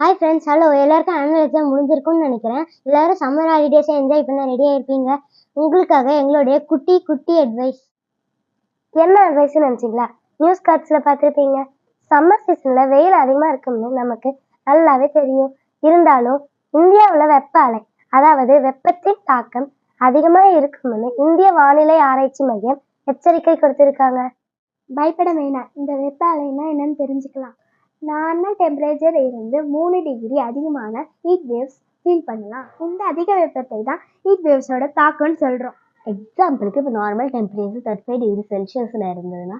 Hi friends, hello. எல்லாருக்கும் annual exam முடிஞ்சிருக்கும்னு நினைக்கிறேன். எல்லாரும் சம்மர் ஹாலிடேஸை என்ஜாய் பண்ண ரெடியாக இருப்பீங்க. உங்களுக்காக எங்களுடைய குட்டி குட்டி அட்வைஸ். என்ன அட்வைஸ்ன்னு நினச்சிங்களா? நியூஸ் கார்ட்ஸில் பார்த்துருப்பீங்க. சம்மர் சீசனில் வெயில் அதிகமாக இருக்கும்னு நமக்கு நல்லாவே தெரியும். இருந்தாலும் இந்தியாவில் வெப்ப அலை, அதாவது வெப்பத்தின் தாக்கம் அதிகமாக இருக்கும்னு இந்திய வானிலை ஆராய்ச்சி மையம் எச்சரிக்கை கொடுத்துருக்காங்க. பயப்பட வேணாம். இந்த வெப்ப அலைன்னா என்னன்னு தெரிஞ்சுக்கலாம். நார்மல் டெம்பரேச்சர் இருந்து 3 டிகிரி அதிகமான ஹீட் வேவ்ஸ் ஃபீல் பண்ணலாம். இந்த அதிக வெப்பத்தை தான் ஹீட் வேவ்ஸோட தாக்கம்னு சொல்கிறோம். எக்ஸாம்பிளுக்கு இப்போ நார்மல் டெம்பரேச்சர் 35 டிகிரி செல்சியஸில் இருந்ததுன்னா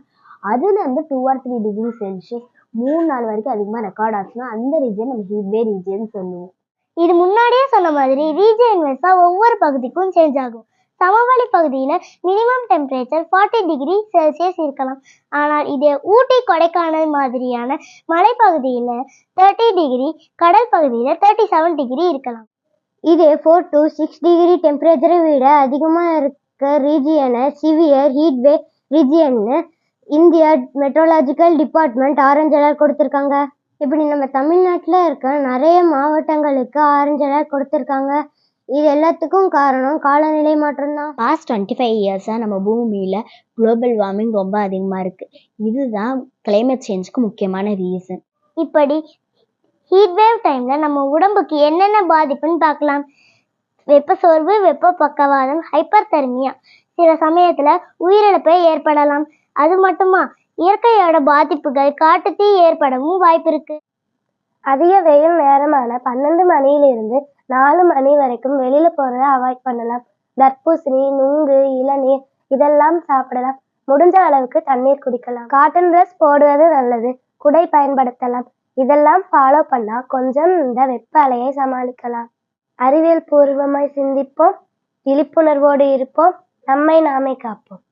அதுலேருந்து 2 or 3 டிகிரி செல்சியஸ் 3 நாள் வரைக்கும் அதிகமாக ரெக்கார்ட் ஆச்சுன்னா அந்த ரீஜன் நம்ம ஹீட் வேவ் ரீஜன் சொல்லுவோம். இது முன்னாடியே சொன்ன மாதிரி ரீஜன் வைஸாக ஒவ்வொரு பகுதிக்கும் சேஞ்ச் ஆகும். சமவெளி பகுதியில் மினிமம் டெம்பரேச்சர் 40 டிகிரி செல்சியஸ் இருக்கலாம். ஆனால் இதே ஊட்டி, கொடைக்கானல் மாதிரியான மலைப்பகுதியில் 30 டிகிரி, கடல் பகுதியில் 37 டிகிரி இருக்கலாம். இதே 4 to 6 டிகிரி டெம்பரேச்சரை விட அதிகமாக இருக்க ரீஜியனை சிவியர் ஹீட் வேவ் ரீஜியன்னு India meteorological department orange alert கொடுத்துருக்காங்க. இப்படி நம்ம தமிழ்நாட்டில் இருக்க நிறைய மாவட்டங்களுக்கு ஆரஞ்சு அலர்ட் கொடுத்துருக்காங்க. இது எல்லாத்துக்கும் காரணம் காலநிலை மாற்றம் தான். பாஸ்ட் 25 இயர்ஸாக நம்ம பூமியில் குளோபல் வார்மிங் ரொம்ப அதிகமாக இருக்குது. இதுதான் கிளைமேட் சேஞ்சுக்கு முக்கியமான ரீசன். இப்படி ஹீட் வேவ் டைமில் நம்ம உடம்புக்கு என்னென்ன பாதிப்புன்னு பார்க்கலாம். வெப்ப சோர்வு, வெப்ப பக்கவாதம், ஹைப்பர் தெர்மியா, சில சமயத்தில் உயிரிழப்பை ஏற்படலாம். அது மட்டுமா, இயற்கையோட பாதிப்புகள், காட்டுத்தீ ஏற்படவும் வாய்ப்பு இருக்கு. அதிக வெயில் நேரமான 12 மணியிலிருந்து 4 மணி வரைக்கும் வெளியில போறதை அவாய்ட் பண்ணலாம். தர்பூசணி, நுங்கு, இளநீர் இதெல்லாம் சாப்பிடலாம். முடிஞ்ச அளவுக்கு தண்ணீர் குடிக்கலாம். காட்டன் ட்ரெஸ் போடுவது நல்லது. குடை பயன்படுத்தலாம். இதெல்லாம் ஃபாலோ பண்ணா கொஞ்சம் இந்த வெப்ப அலையை சமாளிக்கலாம். அறிவியல் பூர்வமாய் சிந்திப்போம், விழிப்புணர்வோடு இருப்போம், நம்மை நாமே காப்போம்.